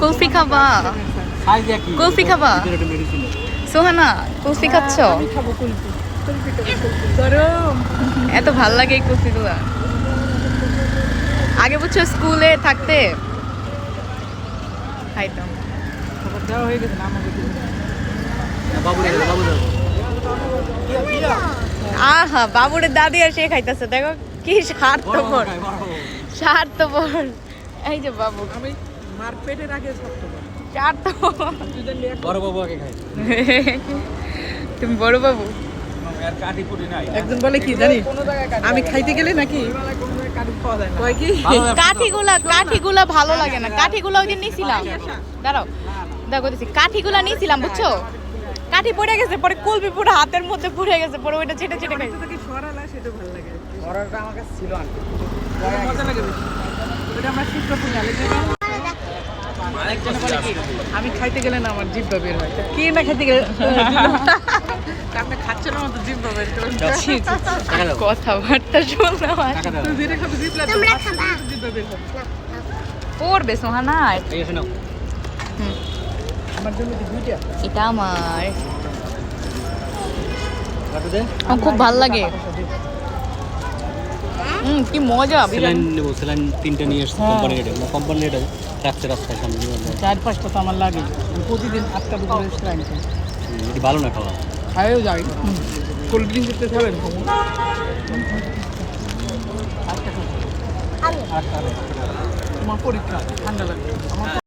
কুলফি খাবা? কুলফি খাবা? সোহানা কুলফি খাচ্ছ? এত ভাল লাগে এই কুলফিগুলা। আগে বুঝছো স্কুলে থাকতে খাইতাম। আহা বাবুরের দাদি আর সে খাইতেছে, দেখো কি স্বার্থপর স্বার্থপর। এই যে বাবু আমি মার পেটের আগে স্বার্থপর। বড় বাবু আগে খাই। তুমি বড় বাবু। একজন বলে কি জানি, আমি খাইতে গেলে নাকি কয় কি কাঠিগুলা ভালো লাগে না। কাঠিগুলা ওই দিন নিছিলাম, দাঁড়াও দেখো দিছি, কাঠিগুলা নিছিলাম বুঝছো, কাঠি পড়ে গেছে, পরে কুলপি পুরো হাতের মধ্যে পড়ে গেছে, পরে ওইটা ছেটে ছেটে খাই। কি সরালা সেটা ভালো লাগে, বড়টা আমার কাছে ছিল না, মজা লাগে বেশি। ওটা আমরা শীত পুরি আলাদা। আমি খাইতে গেলে না আমার জিহ্বা বের হয়, কি না খাইতে গেলে আপনি খাচ্ছেন আমার তো জিহ্বা বের করে। কথাবার্তা শুনতে হয়। ধীরে খাবে জিহ্বা জিহ্বা বের হবে। পড়বে সোহানা। এই এসে নাও। আমার জন্য কি দুইটা? এটা আমার কাটু দে। আমার খুব ভালো লাগে। কি মজা। স্যালাইন নেবো, স্যালাইন 3টা নিয়ে এসেছি কোম্পানি রেটে, কোম্পানি রেটে রাখছে রাস্তায় সামনে। 4-5টা তো আমার লাগে, প্রতিদিন 8টা দুপুরে স্ট্রাইক খাই। এটি ভালো না খাওয়া। খাইও যাই, কোল্ড ড্রিঙ্ক করতে খাবেন? তোমার পরীক্ষা ঠান্ডা লাগবে।